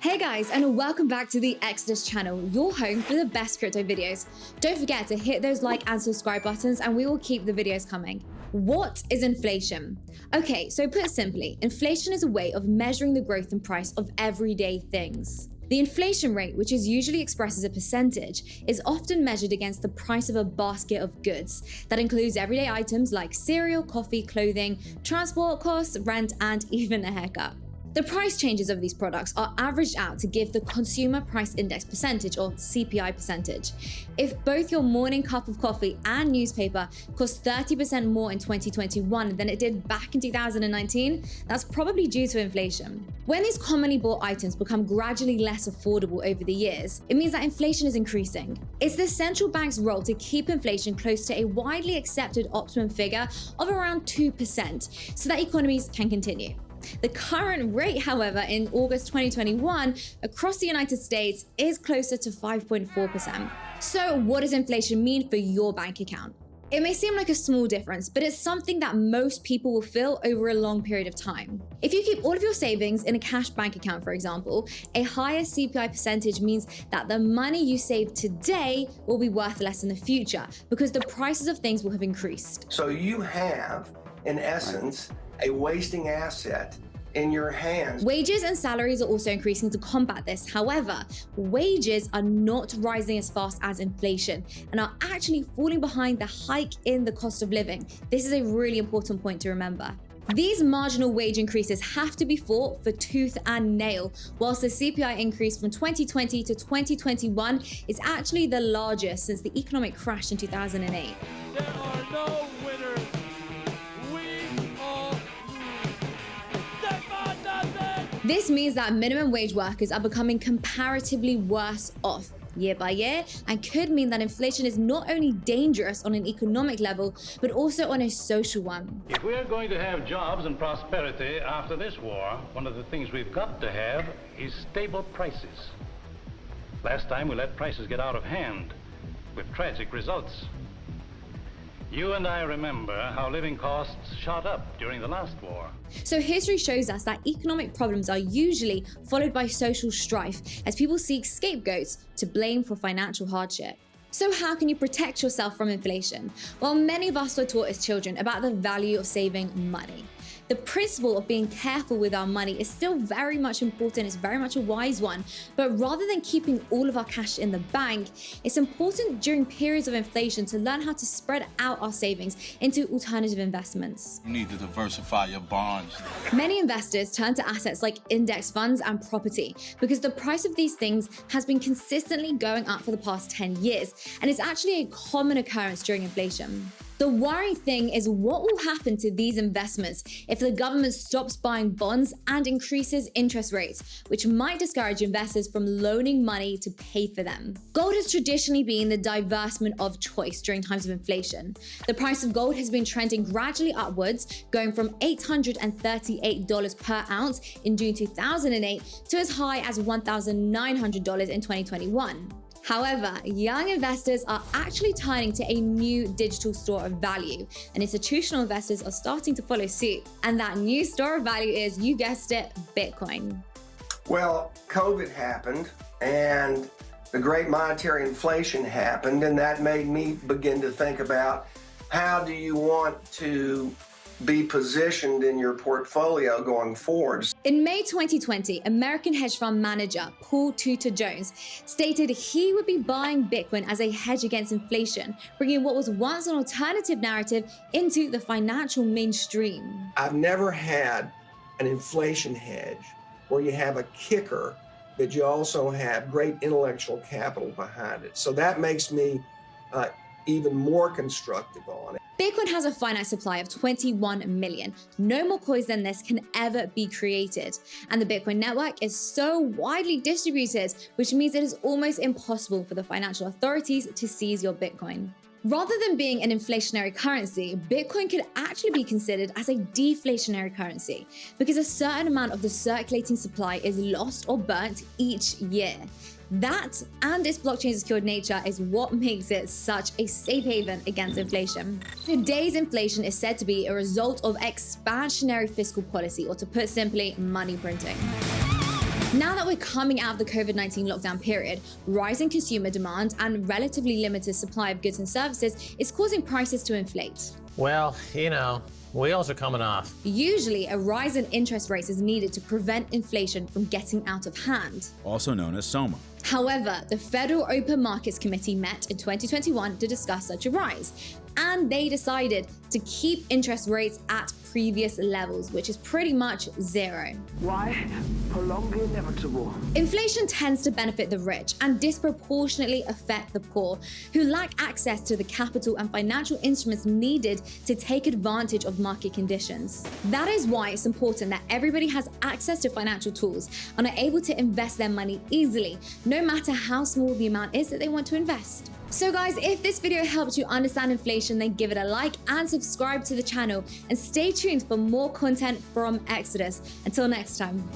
Hey guys, and welcome back to the Exodus channel, your home for the best crypto videos. Don't forget to hit those like and subscribe buttons and we will keep the videos coming. What is inflation? Okay, so put simply, inflation is a way of measuring the growth and price of everyday things. The inflation rate, which is usually expressed as a percentage, is often measured against the price of a basket of goods. That includes everyday items like cereal, coffee, clothing, transport costs, rent, and even a haircut. The price changes of these products are averaged out to give the Consumer Price Index percentage, or CPI percentage. If both your morning cup of coffee and newspaper cost 30% more in 2021 than it did back in 2019, that's probably due to inflation. When these commonly bought items become gradually less affordable over the years, it means that inflation is increasing. It's the central bank's role to keep inflation close to a widely accepted optimum figure of around 2% so that economies can continue. The current rate, however, in August 2021 across the United States is closer to 5.4%. So what does inflation mean for your bank account? It may seem like a small difference, but it's something that most people will feel over a long period of time. If you keep all of your savings in a cash bank account, for example, a higher CPI percentage means that the money you save today will be worth less in the future because the prices of things will have increased. So you have, in essence, a wasting asset in your hands. Wages and salaries are also increasing to combat this. However, wages are not rising as fast as inflation and are actually falling behind the hike in the cost of living. This is a really important point to remember. These marginal wage increases have to be fought for tooth and nail, whilst the CPI increase from 2020 to 2021 is actually the largest since the economic crash in 2008. There are no winners. This means that minimum wage workers are becoming comparatively worse off year by year and could mean that inflation is not only dangerous on an economic level, but also on a social one. If we are going to have jobs and prosperity after this war, one of the things we've got to have is stable prices. Last time we let prices get out of hand with tragic results. You and I remember how living costs shot up during the last war. So history shows us that economic problems are usually followed by social strife as people seek scapegoats to blame for financial hardship. So how can you protect yourself from inflation? Well, many of us were taught as children about the value of saving money. The principle of being careful with our money is still very much important, it's very much a wise one, but rather than keeping all of our cash in the bank, it's important during periods of inflation to learn how to spread out our savings into alternative investments. You need to diversify your bonds. Many investors turn to assets like index funds and property because the price of these things has been consistently going up for the past 10 years, and it's actually a common occurrence during inflation. The worrying thing is what will happen to these investments if the government stops buying bonds and increases interest rates, which might discourage investors from loaning money to pay for them. Gold has traditionally been the divestment of choice during times of inflation. The price of gold has been trending gradually upwards, going from $838 per ounce in June 2008 to as high as $1,900 in 2021. However, young investors are actually turning to a new digital store of value, and institutional investors are starting to follow suit. And that new store of value is, you guessed it, Bitcoin. Well, COVID happened and the great monetary inflation happened, and that made me begin to think about how do you want to be positioned in your portfolio going forward. In May 2020, American hedge fund manager Paul Tudor Jones stated he would be buying Bitcoin as a hedge against inflation, bringing what was once an alternative narrative into the financial mainstream. I've never had an inflation hedge where you have a kicker, but you also have great intellectual capital behind it. So that makes me even more constructive on it. Bitcoin has a finite supply of 21 million. No more coins than this can ever be created. And the Bitcoin network is so widely distributed, which means it is almost impossible for the financial authorities to seize your Bitcoin. Rather than being an inflationary currency, Bitcoin could actually be considered as a deflationary currency because a certain amount of the circulating supply is lost or burnt each year. That and its blockchain secured nature is what makes it such a safe haven against inflation. Today's inflation is said to be a result of expansionary fiscal policy, or to put simply, money printing. Now that we're coming out of the COVID-19 lockdown period, rising consumer demand and relatively limited supply of goods and services is causing prices to inflate. Well, you know, wheels are coming off. Usually, a rise in interest rates is needed to prevent inflation from getting out of hand. Also known as SOMA. However, the Federal Open Markets Committee met in 2021 to discuss such a rise, and they decided to keep interest rates at previous levels, which is pretty much zero. Why prolong the inevitable? Inflation tends to benefit the rich and disproportionately affect the poor, who lack access to the capital and financial instruments needed to take advantage of market conditions. That is why it's important that everybody has access to financial tools and are able to invest their money easily, no matter how small the amount is that they want to invest. So guys, if this video helped you understand inflation, then give it a like and subscribe to the channel and stay tuned for more content from Exodus. Until next time.